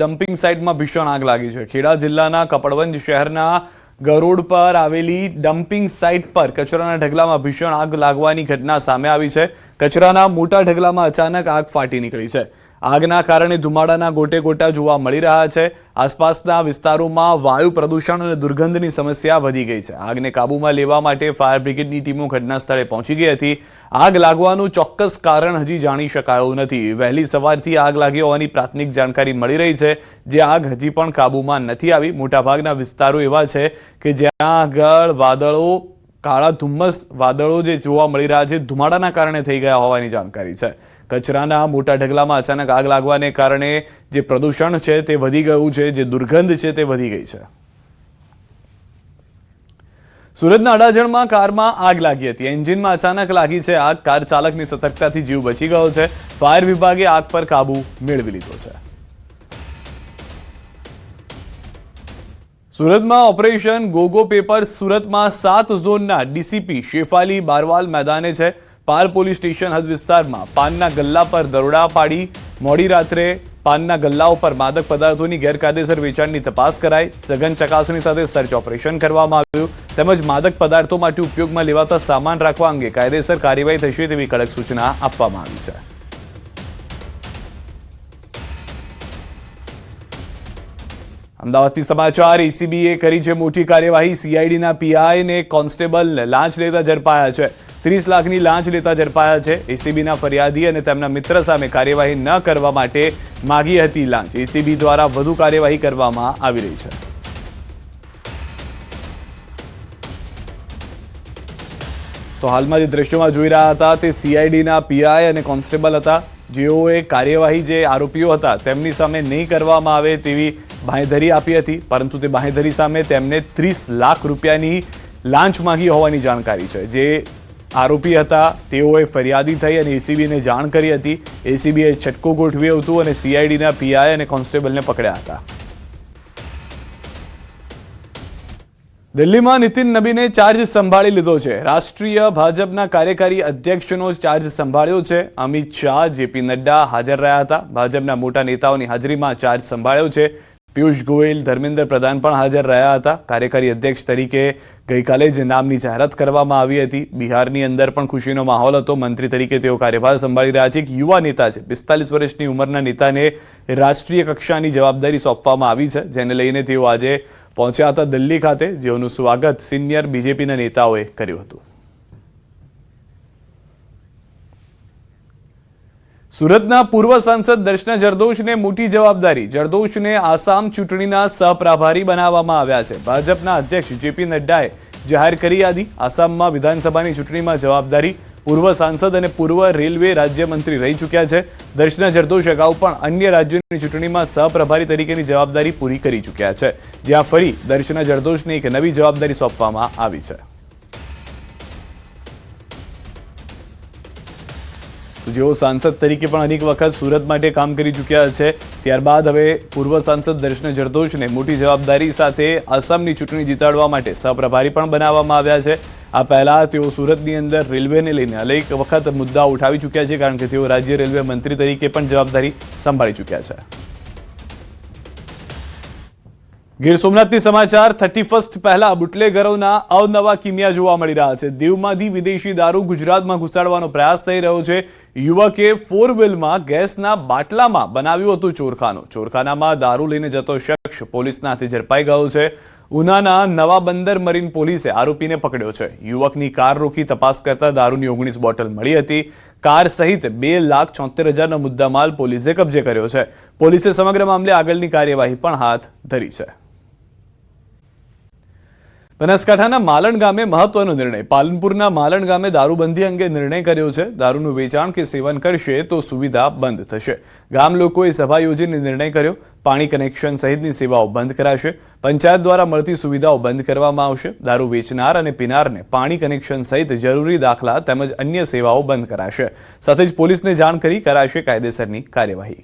Dumping સાઇટમાં ભીષણ આગ લાગી છે। ખેડા જિલ્લાના કપડવંજ શહેરના ગરોડ પર આવેલી ડમ્પિંગ સાઇટ પર કચરાના ઢગલામાં ભીષણ આગ લાગવાની ઘટના સામે આવી છે। કચરાના મોટા ઢગલામાં અચાનક આગ ફાટી નીકળી છે। આગના કારણે ધુમાડાના ગોટે ગોટા જોવા મળી રહ્યા છે। આસપાસના વિસ્તારોમાં વાયુ પ્રદૂષણ અને દુર્ગંધની સમસ્યા વધી ગઈ છે। આગને કાબૂમાં લેવા માટે ફાયર બ્રિગેડની ટીમો ઘટના સ્થળે પહોંચી ગઈ હતી। આગ લાગવાનું ચોક્કસ કારણ હજી જાણી શકાયું નથી। વહેલી સવારથી આગ લાગી હોવાની પ્રાથમિક જાણકારી મળી રહી છે, જે આગ હજી પણ કાબૂમાં નથી આવી। મોટાભાગના વિસ્તારો એવા છે કે જ્યાં આગળ વાદળો કાળા ધુમ્મસ વાદળો જે જોવા મળી રહ્યા છે, ધુમાડાના કારણે થઈ ગયા હોવાની જાણકારી છે। કચરાના મોટા ઢગલામાં અચાનક આગ લાગવાને કારણે જે પ્રદૂષણ છે તે વધી ગયું છે, જે દુર્ગંધ છે તે વધી ગઈ છે। સુરતના અડાજણમાં કારમાં આગ લાગી હતી। એન્જિનમાં અચાનક લાગી છે આગ। કાર ચાલકની સતર્કતાથી જીવ બચી ગયો છે। ફાયર વિભાગે આગ પર કાબુ મેળવી લીધો છે। સુરતમાં ઓપરેશન ગોગો પેપર સુરતમાં 7 ઝોનના ડીસીપી શેફાલી બારવાલ મેદાને છે। પાલ પોલીસ સ્ટેશન હદ વિસ્તારમાં પાનના ગલ્લા પર દરોડા પાડી મોડી રાત્રે પાનના ગલ્લાઓ પર માદક પદાર્થોની ગેરકાયદેસર વેચાણની તપાસ કરાઈ। સઘન ચકાસણી સાથે સર્ચ ઓપરેશન કરવામાં આવ્યું, તેમજ માદક પદાર્થો માટે ઉપયોગમાં લેવાતા સામાન રાખવા અંગે કાયદેસર કાર્યવાહી થશે તેવી કડક સૂચના આપવામાં આવી છે। અમદાવાદથી સમાચાર। એસીબીએ કરી છે મોટી કાર્યવાહી। સીઆઈડીના પીઆઈ ને કોન્સ્ટેબલ લાંચ લેતા ઝડપાયા છે। 30 લાખની લાંચ લેતા ઝડપાયા છે। એસીબીના ફરિયાદી અને તેમના મિત્ર સામે કાર્યવાહી ન કરવા માટે માગી હતી લાંચ। એસીબી દ્વારા વધુ કાર્યવાહી કરવામાં આવી રહી છે। તો હાલમાં જે દ્રશ્યોમાં જોઈ રહ્યા હતા તે સીઆઈડીના પીઆઈ અને કોન્સ્ટેબલ હતા, જેઓએ કાર્યવાહી જે આરોપીઓ હતા તેમની સામે નહીં કરવામાં આવે તેવી બાંહેધરી આપી હતી, પરંતુ તે બાંહેધરી સામે તેમને 30 લાખ રૂપિયાની લાંચ માંગી હોવાની જાણકારી છે। જે આરોપી હતા તેઓએ ફરિયાદી થઈ અને એસીબીને જાણ કરી હતી। એસીબીએ છટકો ગોઠવ્યો હતો અને સીઆઈડીના પીઆઈ અને કોન્સ્ટેબલને પકડ્યા હતા। દિલ્હીમાં નીતિન નબીને ચાર્જ સંભાળી લીધો છે। રાષ્ટ્રીય ભાજપના કાર્યકારી અધ્યક્ષનો ચાર્જ સંભાળ્યો છે। અમિત શાહ, જેપી નડ્ડા હાજર રહ્યા હતા। ભાજપના મોટા નેતાઓની હાજરીમાં ચાર્જ સંભાળ્યો છે। પિયુષ ગોયલ, ધર્મેન્દ્ર પ્રધાન પણ હાજર રહ્યા હતા। કાર્યકારી અધ્યક્ષ તરીકે ગઈકાલે જ નામની જાહેરાત કરવામાં આવી હતી। બિહારની અંદર પણ ખુશીનો માહોલ હતો। મંત્રી તરીકે તેઓ કાર્યભાર સંભાળી રહ્યા છે। એક યુવા નેતા છે। 45 વર્ષની ઉંમરના નેતાને રાષ્ટ્રીય કક્ષાની જવાબદારી સોંપવામાં આવી છે, જેને લઈને તેઓ આજે પહોંચ્યા હતા દિલ્હી ખાતે, જેઓનું સ્વાગત સિનિયર બીજેપીના નેતાઓએ કર્યું હતું। સુરતના પૂર્વ સાંસદ દર્શના જરદોશને મોટી જવાબદારી। જરદોશને આસામ ચૂંટણીના સહપ્રભારી બનાવવામાં આવ્યા છે। ભાજપના અધ્યક્ષ જેપી નડ્ડાએ જાહેર કરી યાદી। આસામમાં વિધાનસભાની ચૂંટણીમાં જવાબદારી। પૂર્વ સાંસદ અને પૂર્વ રેલવે રાજ્યમંત્રી રહી ચૂક્યા છે। દર્શના જરદોશ અગાઉ પણ અન્ય રાજ્યોની ચૂંટણીમાં સહપ્રભારી તરીકેની જવાબદારી પૂરી કરી ચૂક્યા છે, જ્યાં ફરી દર્શના જરદોશને એક નવી જવાબદારી સોંપવામાં આવી છે। જેઓ સાંસદ તરીકે પણ અનેક વખત સુરત માટે કામ કરી ચૂક્યા છે, ત્યારબાદ હવે પૂર્વ સાંસદ દર્શના જરદોશને મોટી જવાબદારી સાથે આસામની ચૂંટણી જીતાડવા માટે સહપ્રભારી પણ બનાવવામાં આવ્યા છે। આ પહેલા તેઓ સુરતની અંદર રેલવેને લઈને અનેક વખત મુદ્દા ઉઠાવી ચૂક્યા છે, કારણ કે તેઓ રાજ્ય રેલવે મંત્રી તરીકે પણ જવાબદારી સંભાળી ચૂક્યા છે। ગીર સોમનાથથી સમાચાર। 31st પહેલા બુટલેગરોના અવનવા કિમિયા જોવા મળી રહ્યા છે। દીવમાંથી વિદેશી દારૂ ગુજરાતમાં ઘુસાડવાનો પ્રયાસ થઈ રહ્યો છે। યુવકે 4 વ્હીલમાં ગેસના બાટલામાં બનાવ્યું હતું ચોરખાનું। ચોરખાનામાં દારૂ લઈને જતો શખ્સ પોલીસના હાથે ઝડપાઈ ગયો છે। ઉનાના નવા બંદર મરીન પોલીસે આરોપીને પકડ્યો છે। યુવકની કાર રોકી તપાસ કરતા દારૂની 19 બોટલ મળી હતી। કાર સહિત 2,76,000નો મુદ્દામાલ પોલીસે કબજે કર્યો છે। પોલીસે સમગ્ર મામલે આગળની કાર્યવાહી પણ હાથ ધરી છે। બનાસકાંઠાના માલણ ગામે મહત્વનો નિર્ણય। પાલનપુરના માલણ ગામે દારૂબંધી અંગે નિર્ણય કર્યો છે। દારૂનું વેચાણ કે સેવન કરશે તો સુવિધા બંધ થશે। ગામ લોકોએ સભા યોજીને નિર્ણય કર્યો। પાણી કનેક્શન સહિતની સેવાઓ બંધ કરાશે। પંચાયત દ્વારા મળતી સુવિધાઓ બંધ કરવામાં આવશે। દારૂ વેચનાર અને પીનારને પાણી કનેક્શન સહિત જરૂરી દાખલા તેમજ અન્ય સેવાઓ બંધ કરાશે। સાથે જ પોલીસને જાણ કરી કરાશે કાયદેસરની કાર્યવાહી।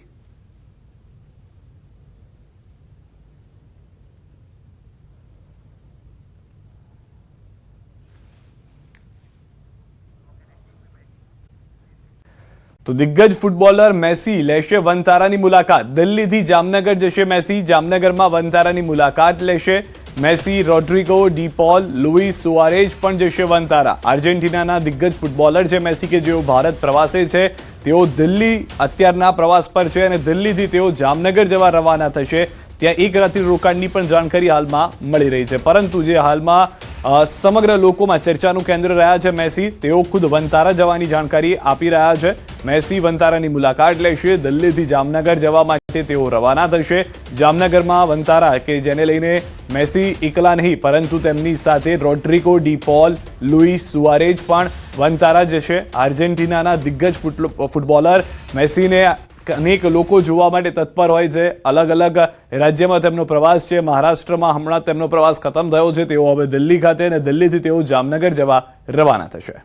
તો દિગ્ગજ ફૂટબોલર મેસી લેશે વનતારાની મુલાકાત. દિલ્હીથી જામનગર જશે મેસી. જામનગરમાં વનતારાની મુલાકાત લેશે Massey. Rodrigo, D pole, Louis સુઆરેઝ પણ જશે વનતારા. આર્જેન્ટિનાના દિગ્ગજ ફૂટબોલર છે મેસી કે જેઓ ભારત પ્રવાસે છે. તેઓ દિલ્હી અત્યારના પ્રવાસ પર છે અને દિલ્હીથી તેઓ જામનગર જવા રવાના થશે. ત્યાં એક રાત્રિ રોકાણની પણ જાણકારી હાલમાં મળી રહી છે. પરંતુ જે હાલમાં સમગ્ર લોકોમાં ચર્ચાનું કેન્દ્ર રહ્યા છે મેસી, તેઓ ખુદ વનતારા જવાની જાણકારી આપી રહ્યા છે. મેસી વનતારાની મુલાકાત લેશે. દિલ્હીથી જામનગર જવા માટે તેઓ રવાના થશે. જામનગરમાં વનતારા કે જેને લઈને મેસી એકલા નહીં પરંતુ તેમની સાથે રોડ્રિગો, ડી પોલ, લુઈસ સુઆરેઝ પણ વનતારા જશે. આર્જેન્ટિનાના દિગ્ગજ ફૂટબોલર મેસીને અનેક લોકો જોવા માટે તત્પર હોય છે. અલગ અલગ રાજ્યમાં તેમનો પ્રવાસ છે. મહારાષ્ટ્રમાં હમણાં તેમનો પ્રવાસ ખતમ થયો છે. તેઓ હવે દિલ્હી ખાતે અને દિલ્હીથી તેઓ જામનગર જવા રવાના થશે.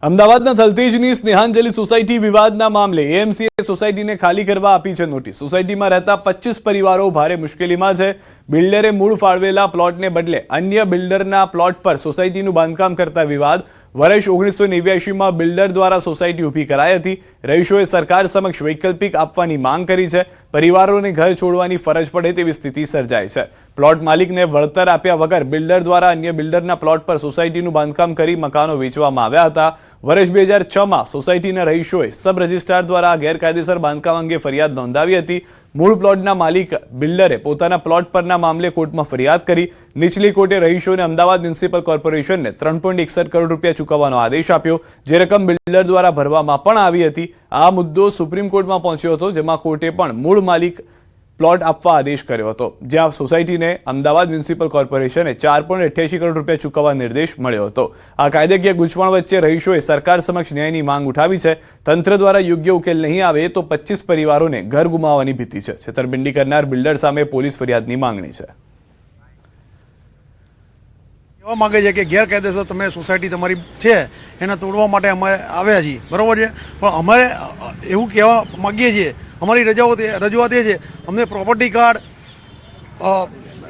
અમદાવાદના થલતેજની સ્નેહાંજલિ સોસાયટી વિવાદના મામલે એએમસીએ સોસાયટીને ખાલી કરવા આપી છે નોટિસ. સોસાયટીમાં રહેતા 25 પરિવારો ભારે મુશ્કેલીમાં છે. બિલ્ડરે મૂળ ફાળવેલા પ્લોટને બદલે અન્ય બિલ્ડરના પ્લોટ પર સોસાયટીનું બાંધકામ કરતા વિવાદ. વર્ષ 1989માં બિલ્ડર દ્વારા સોસાયટી ઊભી કરાઈ હતી. રહીશોએ સરકાર સમક્ષ વૈકલ્પિક આપવાની માંગ કરી છે. પરિવારોને ઘર છોડવાની ફરજ પડે તેવી સ્થિતિ સર્જાઈ છે. પ્લોટ માલિકને વળતર આપ્યા વગર બિલ્ડર દ્વારા અન્ય બિલ્ડરના પ્લોટ પર સોસાયટીનું બાંધકામ કરી મકાનો વેચવામાં આવ્યા હતા. વર્ષ 2006માં સોસાયટીના રહીશોએ સબ રજિસ્ટ્રાર દ્વારા ગેરકાયદેસર બાંધકામ અંગે ફરિયાદ નોંધાવી હતી. મૂળ પ્લોટના માલિક બિલ્ડરે પોતાના પ્લોટ પરના મામલે કોર્ટમાં ફરિયાદ કરી. નીચલી કોર્ટે રહીશોને અમદાવાદ મ્યુનિસિપલ કોર્પોરેશનને 3.61 કરોડ રૂપિયા ચૂકવવાનો આદેશ આપ્યો, જે રકમ બિલ્ડર દ્વારા ભરવામાં પણ આવી હતી. આ મુદ્દો સુપ્રીમ કોર્ટમાં પહોંચ્યો હતો, જેમાં કોર્ટે પણ મૂળ માલિક પ્લોટ આપવા આદેશ કર્યો હતો. જ્યાં સોસાયટીને અમદાવાદ મ્યુનિસિપલ કોર્પોરેશને 4.88 કરોડ રૂપિયા ચૂકવવા નિર્દેશ મળ્યો હતો. આ કાયદાકીય ગૂંચવણ વચ્ચે રહીશોએ સરકાર સમક્ષ ન્યાયની માંગ ઉઠાવી છે. તંત્ર દ્વારા યોગ્ય ઉકેલ નહીં આવે તો 25 પરિવારોને ઘર ગુમાવવાની ભીતિ છે. છેતરપિંડી કરનાર બિલ્ડર સામે પોલીસ ફરિયાદની માંગણી છે. કહેવા માંગે છે કે ગેરકાયદેસર તમે સોસાયટી તમારી છે એને તોડવા માટે અમે આવ્યા છીએ, બરાબર છે. પણ અમારે એવું કહેવા માગીએ છીએ, અમારી રજૂઆત એ છે, અમને પ્રોપર્ટી કાર્ડ,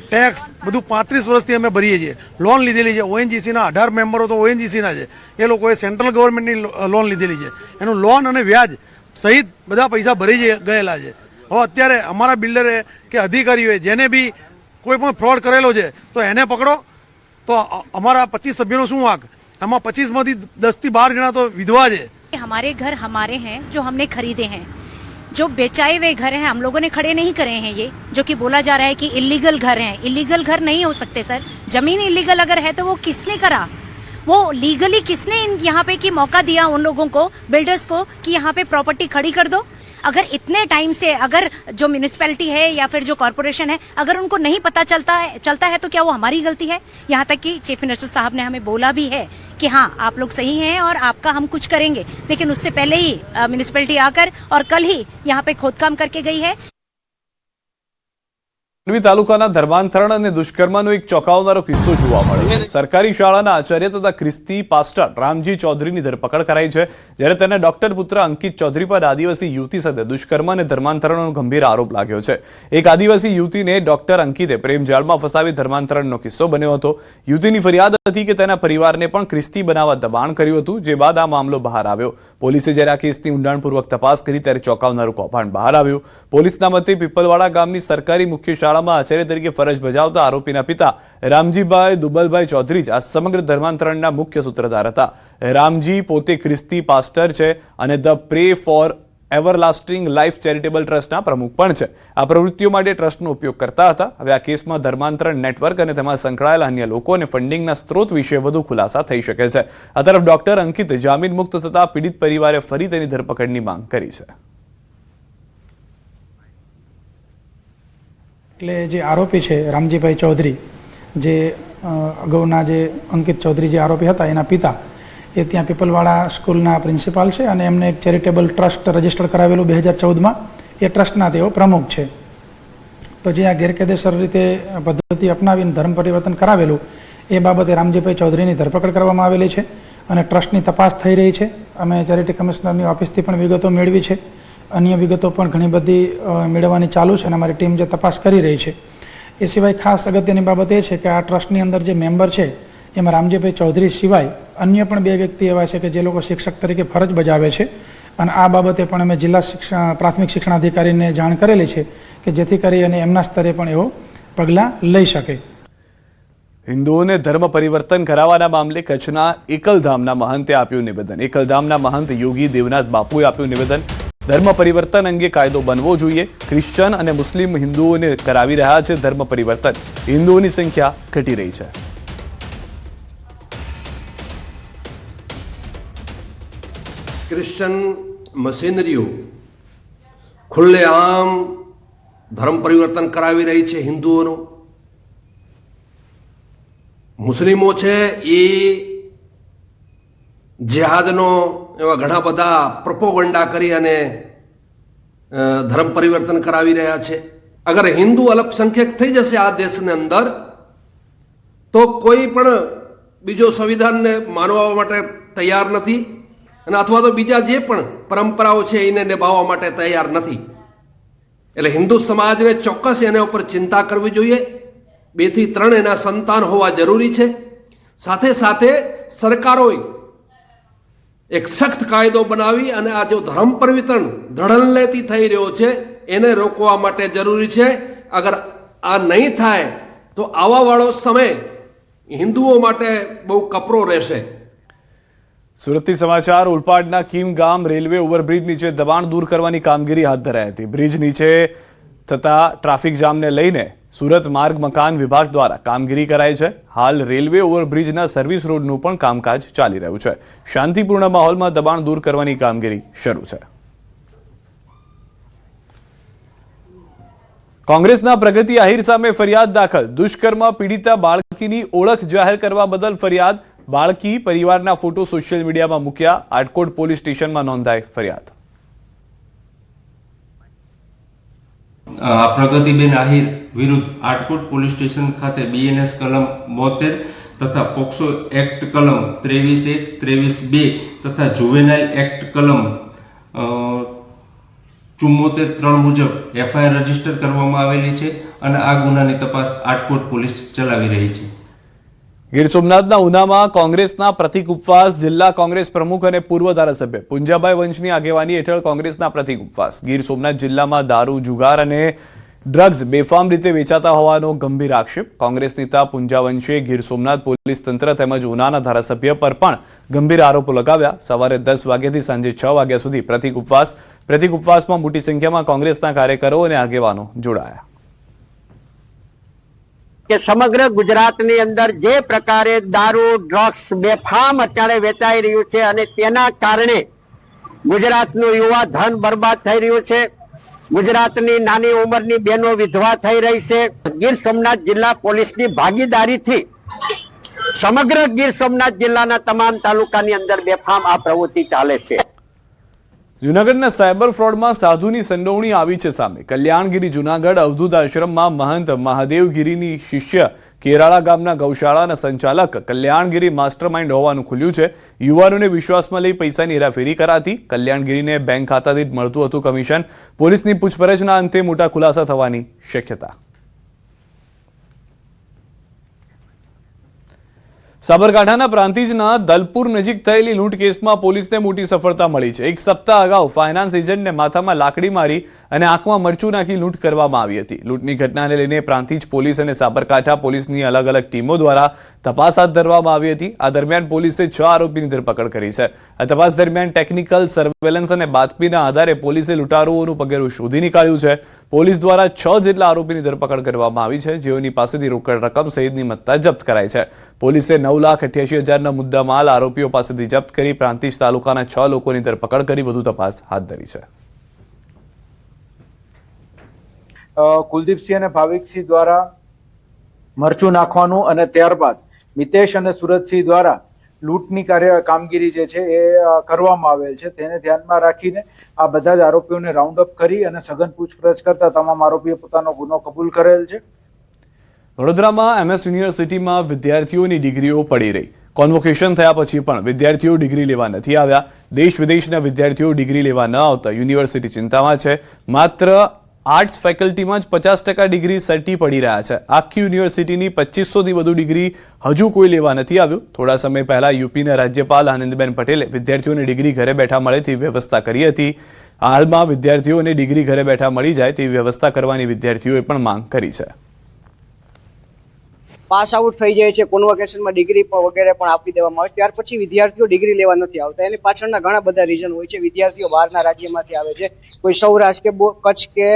ટેક્સ બધું 35 વર્ષથી અમે ભરીએ છીએ. લોન લીધેલી છે ઓએનજીસીના 18 મેમ્બરો તો ઓએનજીસીના છે. એ લોકોએ સેન્ટ્રલ ગવર્મેન્ટની લોન લીધેલી છે. એનું લોન અને વ્યાજ સહિત બધા પૈસા ભરી ગયેલા છે. હવે અત્યારે અમારા બિલ્ડરે કે અધિકારીઓએ જેને બી કોઈ પણ ફ્રોડ કરેલો છે તો એને પકડો. તો અમારા 25 સભ્યોનો શું વાંક? એમાં 25માંથી 10 થી 12 જણા તો વિધવા છે. हमारे घर हमारे हैं जो हमने खरीदे हैं, जो बेचाए हुए घर हैं हम लोगों ने खड़े नहीं करे हैं. ये जो कि बोला जा रहा है कि इलीगल घर हैं, इलीगल घर नहीं हो सकते सर. जमीन इलीगल अगर है तो वो किसने करा? वो लीगली किसने यहाँ पे की मौका दिया उन लोगों को, बिल्डर्स को, कि यहाँ पे प्रॉपर्टी खड़ी कर दो? अगर इतने टाइम से अगर जो म्यूनिसिपैलिटी है या फिर जो कॉर्पोरेशन है अगर उनको नहीं पता चलता है तो क्या वो हमारी गलती है? यहाँ तक कि चीफ मिनिस्टर साहब ने हमें बोला भी है कि हाँ आप लोग सही हैं और आपका हम कुछ करेंगे, लेकिन उससे पहले ही म्यूनिसिपैलिटी आकर और कल ही यहाँ पे खोदकाम करके गई है. માંડવી તાલુકાના ધર્માંતરણ અને દુષ્કર્મનો એક ચોંકાવનારો કિસ્સો જોવા મળ્યો છે. સરકારી શાળાના આચાર્ય તથા ખ્રિસ્તી પાસ્ટર રામજી ચૌધરીની ધરપકડ કરાઈ છે, જ્યારે તેના ડોક્ટર પુત્ર અંકિત ચૌધરી પર આદિવાસી યુવતી સાથે દુષ્કર્મ અને ધર્માંતરણનો ગંભીર આરોપ લાગ્યો છે. એક આદિવાસી યુવતીને ડોક્ટર અંકિતે પ્રેમજાળમાં ફસાવી ધર્માંતરણનો કિસ્સો બન્યો હતો. યુવતીની ફરિયાદ હતી કે તેના પરિવારને પણ ખ્રિસ્તી બનાવવા દબાણ કર્યું હતું, જે બાદ આ મામલો બહાર આવ્યો. પોલીસે જ્યારે આ કેસની ઊંડાણપૂર્વક તપાસ કરી ત્યારે ચોંકાવનારું કૌભાંડ બહાર આવ્યું. પોલીસના મતે પીપલવાડા ગામની સરકારી મુખ્ય શાળામાં આચાર્ય તરીકે ફરજ બજાવતા આરોપીના પિતા રામજીભાઈ દુબલભાઈ ચૌધરી જ આ સમગ્ર ધર્માંતરણના મુખ્ય સૂત્રધાર હતા. રામજી પોતે ખ્રિસ્તી પાસ્ટર છે અને the pre four everlasting life charitable ટ્રસ્ટના પ્રમુખ પણ છે. આ પ્રવૃત્તિઓ માટે ટ્રસ્ટનો ઉપયોગ કરતા હતા. હવે આ કેસમાં ધર્માંતરણ નેટવર્ક અને તેમાં સંકળાયેલા અન્ય લોકો અને ફંડિંગના સ્ત્રોત વિશે વધુ ખુલાસા થઈ શકે છે. આ તરફ ડોક્ટર અંકિત જામીન મુક્ત થતા પીડિત પરિવારે ફરી તેની ધરપકડની માંગ કરી છે. એટલે જે આરોપી છે રામજીભાઈ ચૌધરી, જે અગાઉના જે અંકિત ચૌધરી જે આરોપી હતા એના પિતા, એ ત્યાં પીપલવાડા સ્કૂલના પ્રિન્સિપાલ છે અને એમને એક ચેરિટેબલ ટ્રસ્ટ રજીસ્ટર કરાવેલું 2014માં. એ ટ્રસ્ટના તેઓ પ્રમુખ છે. તો જે આ ગેરકાયદેસર રીતે પદ્ધતિ અપનાવીને ધર્મ પરિવર્તન કરાવેલું એ બાબતે રામજીભાઈ ચૌધરીની ધરપકડ કરવામાં આવેલી છે અને ટ્રસ્ટની તપાસ થઈ રહી છે. અમે ચેરિટી કમિશનરની ઓફિસથી પણ વિગતો મેળવી છે. અન્ય વિગતો પણ ઘણી બધી મેળવવાની ચાલુ છે અને અમારી ટીમ જે તપાસ કરી રહી છે. એ સિવાય ખાસ અગત્યની બાબત એ છે કે આ ટ્રસ્ટની અંદર જે મેમ્બર છે એમાં રામજીભાઈ ચૌધરી સિવાય અન્ય પણ 2 વ્યક્તિ એવા છે કે જે લોકો શિક્ષક તરીકે ફરજ બજાવે છે અને આ બાબતે પણ અમે જિલ્લા પ્રાથમિક શિક્ષણાધિકારીને જાણ કરેલી છે કે જેથી કરી અને એમના સ્તરે પણ એવો પગલાં લઈ શકે. હિન્દુઓને ધર્મ પરિવર્તન કરાવવાના મામલે કચ્છના એકલધામના મહંતે આપ્યું નિવેદન. એકલધામના મહંત યોગી દેવનાથ બાપુએ આપ્યું નિવેદન. ધર્મ પરિવર્તન અંગે કાયદો બનવો જોઈએ. ક્રિશ્ચન અને મુસ્લિમ હિન્દુઓને કરાવી રહ્યા છે ધર્મ પરિવર્તન. હિન્દુઓની સંખ્યા ઘટી રહી છે. ક્રિશ્ચન મશીનરીઓ ખુલ્લેઆમ ધર્મ પરિવર્તન કરાવી રહી છે હિન્દુઓનું. મુસ્લિમો છે એ જેહાદનો એવા ઘણા બધા પ્રોપોગંડા કરી અને ધર્મ પરિવર્તન કરાવી રહ્યા છે. અગર હિન્દુ અલ્પસંખ્યક થઈ જશે આ દેશની અંદર તો કોઈ પણ બીજો સંવિધાનને માનવા માટે તૈયાર નથી અને અથવા તો બીજા જે પણ પરંપરાઓ છે એને નિભાવવા માટે તૈયાર નથી. એટલે હિન્દુ સમાજને ચોક્કસ એના ઉપર ચિંતા કરવી જોઈએ. 2 થી 3 એના સંતાન હોવા જરૂરી છે. સાથે સાથે સરકારોએ એક સખ્ત કાયદો બનાવી અને આ જો ધર્મ પરિવર્તન ધડલ્લેથી થઈ રહ્યો છે એને રોકવા માટે જરૂરી છે. અગર આ નહીં થાય તો આવાવાળો સમય હિન્દુઓ માટે બહુ કપરો રહેશે. સુરતથી સમાચાર. ઓલપાડના કીમ ગામ રેલવે ઓવરબ્રિજ નીચે દબાણ દૂર કરવાની કામગીરી હાથ ધરાઈ હતી. બ્રિજ નીચે થતા ટ્રાફિક જામને લઈને સુરત માર્ગ મકાન વિભાગ દ્વારા કામગીરી કરાઈ છે. હાલ રેલવે ઓવરબ્રિજના સર્વિસ રોડનું પણ કામકાજ ચાલી રહ્યું છે. શાંતિપૂર્ણ માહોલમાં દબાણ દૂર કરવાની કામગીરી શરૂ છે. કોંગ્રેસના પ્રગતિ આહિર સામે ફરિયાદ દાખલ. દુષ્કર્મ પીડિતા બાળકીની ઓળખ જાહેર કરવા બદલ ફરિયાદ. બાળકી પરિવારના ફોટો સોશિયલ મીડિયામાં મૂક્યા. આટકોટ પોલીસ સ્ટેશનમાં નોંધાઈ ફરિયાદ. પ્રગતિબેન આહિર વિરુદ્ધ આટકોટ પોલીસ સ્ટેશન ખાતે BNS કલમ 72 તથા પોક્સો એક્ટ કલમ 23(1), 23(2) તથા જુવેનાઇલ એક્ટ કલમ 74(3) મુજબ FIR રજીસ્ટર કરવામાં આવેલી છે અને આ ગુનાની તપાસ આટકોટ પોલીસ ચલાવી રહી છે. ગીર સોમનાથના ઉનામાં કોંગ્રેસના પ્રતિક ઉપવાસ. જિલ્લા કોંગ્રેસ પ્રમુખ અને પૂર્વ ધારાસભ્ય પુંજાભાઈ વંશની આગેવાની હેઠળ કોંગ્રેસના પ્રતિક ઉપવાસ. ગીર સોમનાથ જિલ્લામાં દારૂ, જુગાર અને ડ્રગ્સ બેફામ રીતે વેચાતા હોવાનો ગંભીર આક્ષેપ. કોંગ્રેસ નેતા પુંજા વંશે ગીર સોમનાથ પોલીસ તંત્ર તેમજ ઉનાના ધારાસભ્ય પર પણ ગંભીર આરોપો લગાવ્યા. સવારે 10 વાગ્યાથી સાંજે 6 વાગ્યા સુધી પ્રતિક ઉપવાસમાં મોટી સંખ્યામાં કોંગ્રેસના કાર્યકરો અને આગેવાનો જોડાયા. કે સમગ્ર ગુજરાતની અંદર જે પ્રકારે દારૂ, ડ્રગ્સ બેફામ અત્યારે વેચાઈ રહ્યું છે અને તેના કારણે ગુજરાતનું યુવા ધન બરબાદ થઈ રહ્યું છે. ગુજરાતની નાની ઉંમરની બહેનો વિધવા થઈ રહી છે. ગીર સોમનાથ જિલ્લા પોલીસની ભાગીદારીથી સમગ્ર ગીર સોમનાથ જિલ્લાના તમામ તાલુકાની અંદર બેફામ આ પ્રવૃત્તિ ચાલે છે. જૂનાગઢના સાયબર ફ્રોડમાં સાધુની સંડોવણી આવી છે સામે. કલ્યાણગીરી જૂનાગઢ અવધૂત આશ્રમમાં મહંત મહાદેવગીરીની શિષ્ય કેરાળા ગામના ગૌશાળાના સંચાલક કલ્યાણગીરી માસ્ટરમાઇન્ડ હોવાનું ખુલ્યું છે. યુવાનોને વિશ્વાસમાં લઈ પૈસાની હેરાફેરી કરાતી. કલ્યાણગીરીને બેંક ખાતાથી મળતું હતું કમિશન. પોલીસની પૂછપરછના અંતે મોટા ખુલાસા થવાની શક્યતા. સાબરકાંઠાના પ્રાંતિજના દલપુર નજીક થયેલી લૂંટ કેસમાં પોલીસને મોટી સફળતા મળી છે. 1 સપ્તાહ અગાઉ ફાઇનાન્સ એજન્ટને માથામાં લાકડી મારી અને આંખમાં મરચું નાખી લૂંટ કરવામાં આવી હતી. લૂંટની ઘટનાને લઈને પ્રાંતિજ પોલીસ અને સાબરકાંઠા પોલીસની અલગ અલગ ટીમો દ્વારા તપાસ હાથ ધરવામાં આવી હતી. આ દરમિયાન પોલીસે 6 આરોપીની ધરપકડ કરી છે. આ તપાસ દરમિયાન ટેકનિકલ સર્વેલન્સ અને બાતમીના આધારે પોલીસે લૂંટારુઓનું પગેરું શોધી નીકાળ્યું છે. પોલીસ દ્વારા 6 જેટલા આરોપીની ધરપકડ કરવામાં આવી છે, જેઓની પાસેથી રોકડ રકમ સહિતની મત્તા જપ્ત કરાઈ છે. પોલીસે 9,88,000ના મુદ્દામાલ આરોપીઓ પાસેથી જપ્ત કરી પ્રાંતિજ તાલુકાના 6 લોકોની ધરપકડ કરી વધુ તપાસ હાથ ધરી છે. કુલદીપસિંહ અને ભાવિકસિંહ દ્વારા મરચું નાખવાનું અને ત્યારબાદ મિતેશ અને સુરતસિંહ દ્વારા લૂંટની કામગીરી જે છે એ કરવામાં આવેલ છે. તેને ધ્યાનમાં રાખીને આ બધા જ આરોપીઓને રાઉન્ડ અપ કરી અને સઘન પૂછપરછ કરતા તમામ આરોપીઓ પોતાનો ગુનો કબૂલ કરેલ છે. વડોદરામાં MS યુનિવર્સિટીમાં વિદ્યાર્થીઓની ડિગ્રીઓ પડી રહી. કોન્વોકેશન થયા પછી પણ વિદ્યાર્થીઓ ડિગ્રી લેવા નથી આવ્યા. દેશ વિદેશના વિદ્યાર્થીઓ ડિગ્રી લેવા ન આવતા યુનિવર્સિટી ચિંતામાં છે. માત્ર આર્ટ્સ ફેકલ્ટીમાં જ 50% ડિગ્રી સર્ટી પડી રહ્યા છે. આખી યુનિવર્સિટીની 2500થી વધુ ડિગ્રી હજુ કોઈ લેવા નથી આવ્યું. થોડા સમય પહેલા યુપીના રાજ્યપાલ આનંદીબેન પટેલે વિદ્યાર્થીઓને ડિગ્રી ઘરે બેઠા મળે તેવી વ્યવસ્થા કરી હતી. હાલમાં વિદ્યાર્થીઓને ડિગ્રી ઘરે બેઠા મળી જાય તેવી વ્યવસ્થા કરવાની વિદ્યાર્થીઓએ પણ માંગ કરી છે. પાસ આઉટ થઈ જાય છે, કોન્વોકેશનમાં ડિગ્રી વગેરે પણ આપી દેવામાં આવે, ત્યાર પછી વિદ્યાર્થીઓ ડિગ્રી લેવા નથી આવતા. એની પાછળના ઘણા બધા રીઝન હોય છે. વિદ્યાર્થીઓ બહારના રાજ્યમાંથી આવે છે, કોઈ સૌરાષ્ટ્ર કે કચ્છ કે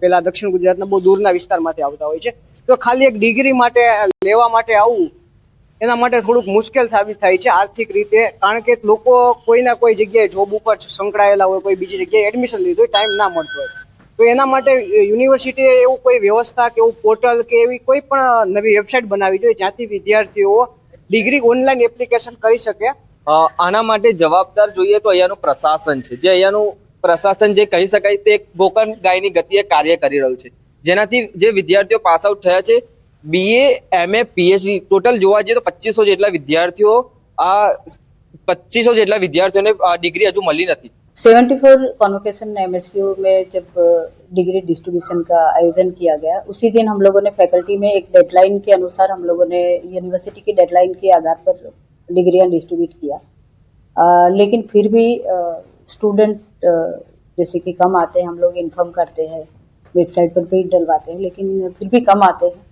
પેલા દક્ષિણ ગુજરાતના બહુ દૂરના વિસ્તારમાંથી આવતા હોય છે. તો ખાલી એક ડિગ્રી માટે લેવા માટે આવવું એના માટે થોડુંક મુશ્કેલ સાબિત થાય છે આર્થિક રીતે, કારણ કે લોકો કોઈના કોઈ જગ્યાએ જોબ ઉપર સંકળાયેલા હોય, કોઈ બીજી જગ્યાએ એડમિશન લીધું હોય, ટાઈમ ના મળતો હોય. તો એના માટે યુનિવર્સિટીએ એવું કોઈ વ્યવસ્થા કે એવું પોર્ટલ કે એવી કોઈ પણ નવી વેબસાઇટ બનાવવી જોઈએ જ્યાંથી વિદ્યાર્થીઓ ડિગ્રી ઓનલાઈન એપ્લિકેશન કરી શકે. આના માટે જવાબદાર જોઈએ તો અહીંયાનું પ્રશાસન છે. જે અહીંયાનું પ્રશાસન જે કહી શકાય તે ગોકળ ગાયની ગતિએ કાર્ય કરી રહ્યું છે, જેનાથી જે વિદ્યાર્થીઓ પાસ આઉટ થયા છે BA, MA, PhD ટોટલ જોવા જઈએ તો 2500 જેટલા વિદ્યાર્થીઓને ડિગ્રી હજુ મળી નથી. 74 कॉन्वोकेशन MSU में जब डिग्री डिस्ट्रीब्यूशन का आयोजन किया गया, उसी दिन हम लोगों ने फैकल्टी में एक डेडलाइन के अनुसार हम लोगों ने यूनिवर्सिटी की डेडलाइन के आधार पर डिग्रियां डिस्ट्रीब्यूट किया, लेकिन फिर भी स्टूडेंट जैसे कि कम आते हैं. हम लोग इन्फॉर्म करते हैं, वेबसाइट पर भी डलवाते हैं, लेकिन फिर भी कम आते हैं.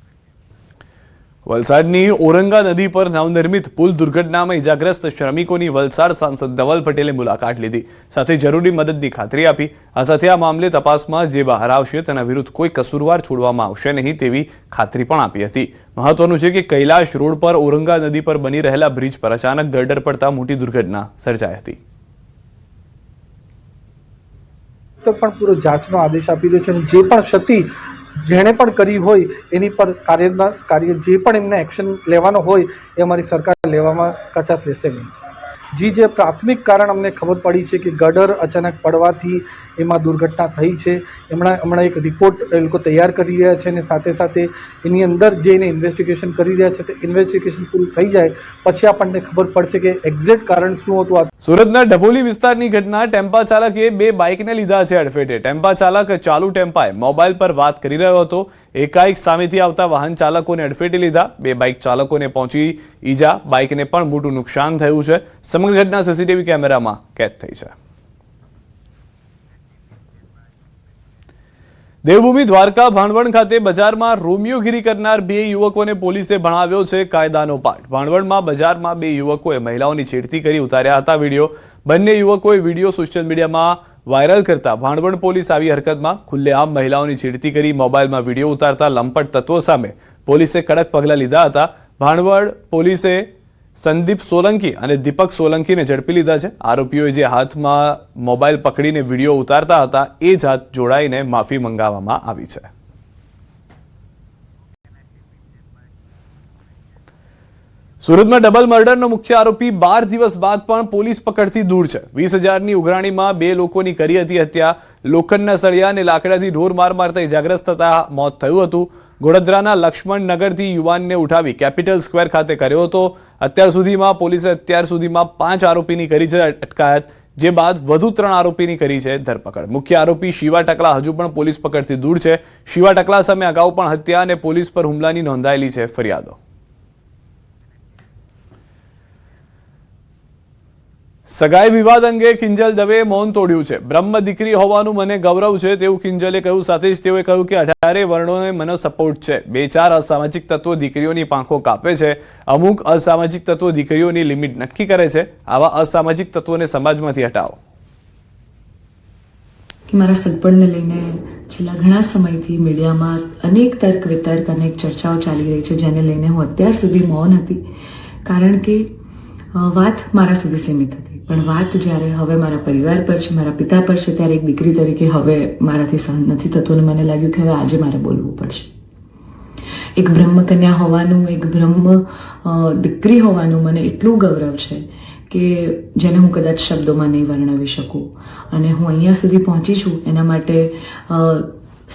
વલસાડની ઓરંગા નદી પર નવનિર્મિત પુલ દુર્ઘટનામાં ઇજાગ્રસ્ત શ્રમિકોની વલસાડ સાંસદ ધવલ પટેલે મુલાકાત લીધી, સાથે જરૂરી મદદની ખાતરી આપી. આ સાથે આ મામલે તપાસમાં જે બહાર આવશે તેના વિરુદ્ધ કોઈ કસૂરવાર છોડવામાં આવશે નહીં તેવી ખાતરી પણ આપી હતી. મહત્વનું છે કે કૈલાશ રોડ પર ઓરંગા નદી પર બની રહેલા બ્રિજ પર અચાનક ગર્ડર પડતા મોટી દુર્ઘટના સર્જાઈ હતી. તો પણ પૂરો જાંચનો આદેશ આપી રહ્યો છે અને જે પણ ક્ષતિ જેણે પણ કરી હોય એની પર કાર્ય જે પણ એમને એક્શન લેવાનો હોય એ અમારી સરકાર લેવામાં કચાશ લેશે નહીં. જે પ્રાથમિક કારણ અમને ખબર પડી છે કે ગટર અચાનક પડવાથી એમાં દુર્ઘટના થઈ છે. હમણાં એક રિપોર્ટ એ લોકો તૈયાર કરી રહ્યા છે અને સાથે સાથે એની અંદર જે એને ઇન્વેસ્ટિગેશન કરી રહ્યા છે તે ઇન્વેસ્ટિગેશન પૂરું થઈ જાય પછી આપણને ખબર પડશે કે એક્ઝેક્ટ કારણ શું હતું. સુરતના ડભોલી વિસ્તારની ઘટના. ટેમ્પા ચાલકે 2 બાઇકને લીધા છે અડફેટે. ટેમ્પા ચાલક ચાલુ ટેમ્પાએ મોબાઈલ પર વાત કરી રહ્યો હતો. એકાએક સામેથી આવતા વાહન ચાલકોને અડફેટે લીધા. 2 બાઇક ચાલકોને પહોંચી ઈજા, બાઇકને પણ મોટું નુકસાન થયું છે. સમગ્ર ઘટના સીસીટીવી કેમેરામાં કેદ થઈ છે. દેવભૂમિ દ્વારકા ભાણવડ ખાતે બજારમાં રોમિયોગીરી કરનાર 2 યુવકોને પોલીસે ભણાવ્યો છે કાયદાનો પાઠ. ભાણવડમાં બજારમાં 2 યુવકોએ મહિલાઓની છેડતી કરી ઉતાર્યા હતા વિડીયો. બંને યુવકોએ વિડીયો સોશિયલ મીડિયામાં વાયરલ કરતા ભાણવડ પોલીસ આવી હરકતમાં. ખુલ્લેઆમ મહિલાઓની છેડતી કરી મોબાઈલમાં વિડીયો ઉતારતા લંપટ તત્વો સામે પોલીસે કડક પગલાં લીધા હતા. ભાણવડ પોલીસે સંદીપ સોલંકી અને દીપક સોલંકીને ઝડપી લીધા છે. આરોપીઓએ જે હાથમાં મોબાઈલ પકડીને વિડીયો ઉતારતા હતા એ જ હાથ જોડાઈને માફી મંગાવવામાં આવી છે. સુરતમાં ડબલ મર્ડરનો મુખ્ય આરોપી 12 દિવસ બાદ પણ પોલીસ પકડથી દૂર છે. 20,000ની ઉઘરાણીમાં 2 લોકોની કરી હતી હત્યા. લોખંડના સળિયા અને લાકડાથી ઢોર માર મારતા ઇજાગ્રસ્ત થતા મોત થયું હતું. ગોડદરાના લક્ષ્મણ નગરથી યુવાનને ઉઠાવી કેપિટલ સ્ક્વેર ખાતે કર્યો હતો. અત્યાર સુધીમાં પોલીસે 5 આરોપીની કરી છે અટકાયત, જે બાદ વધુ 3 આરોપીની કરી છે ધરપકડ. મુખ્ય આરોપી શિવા ટકલા હજુ પણ પોલીસ પકડથી દૂર છે. શિવા ટકલા સામે અગાઉ પણ હત્યા અને પોલીસ પર હુમલાની નોંધાયેલી છે ફરિયાદો. સગાઈ વિવાદ અંગે કિંજલ દવેએ મૌન તોડ્યું છે. બ્રહ્મ દીકરી હોવાનું મને ગૌરવ છે તેવું કિંજલે કહ્યું. સાથે જ તેઓએ કહ્યું કે 18 વર્ણોને મને સપોર્ટ છે. 2-4 અસામાજિક તત્વો દીકરીઓની પાંખો કાપે છે. અમુક અસામાજિક તત્વો દીકરીઓની લિમિટ નક્કી કરે છે. આવા અસામાજિક તત્વોને સમાજમાંથી હટાવો. મારા સગપણને લઈને છેલ્લા ઘણા સમયથી મીડિયામાં અનેક તર્ક વિતર્ક અનેક ચર્ચાઓ ચાલી રહી છે, જેને લઈને હું અત્યાર સુધી મૌન હતી, કારણ કે વાત મારા સુધી સીમિત હતી. પણ વાત જ્યારે હવે મારા પરિવાર પર છે, મારા પિતા પર છે, ત્યારે એક દીકરી તરીકે હવે મારાથી સહન નથી થતું અને મને લાગ્યું કે હવે આજે મારે બોલવું પડશે. એક બ્રહ્મકન્યા હોવાનું, એક બ્રહ્મ દીકરી હોવાનું મને એટલું ગૌરવ છે કે જેને હું કદાચ શબ્દોમાં નહીં વર્ણવી શકું. અને હું અહીંયા સુધી પહોંચી છું એના માટે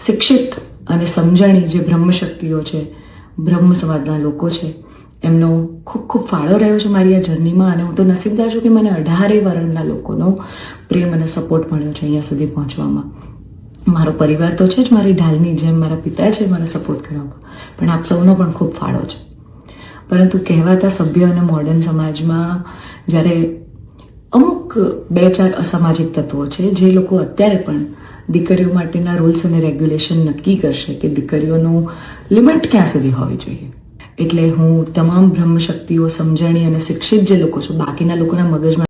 શિક્ષિત અને સમજણી જે બ્રહ્મ શક્તિઓ છે, બ્રહ્મ સમાજના લોકો છે, એમનો ખૂબ ખૂબ ફાળો રહ્યો છે મારી આ જર્નીમાં. અને હું તો નસીબદાર છું કે મને 18 વર્ણના લોકોનો પ્રેમ અને સપોર્ટ મળ્યો છે અહીંયા સુધી પહોંચવામાં. મારો પરિવાર તો છે જ મારી ઢાલની જેમ, મારા પિતા છે મારા સપોર્ટ કરવામાં, પણ આપ સૌનો પણ ખૂબ ફાળો છે. પરંતુ કહેવાતા સભ્ય અને મોડર્ન સમાજમાં જ્યારે અમુક 2-4 અસામાજિક તત્વો છે જે લોકો અત્યારે પણ દીકરીઓ માટેના રૂલ્સ અને રેગ્યુલેશન નક્કી કરશે કે દીકરીઓનું લિમિટ ક્યાં સુધી હોવી જોઈએ. એટલે હું તમામ બ્રહ્મશક્તિઓ, સમજણી અને શિક્ષિત જે લોકો છે, બાકીના લોકોના મગજમાં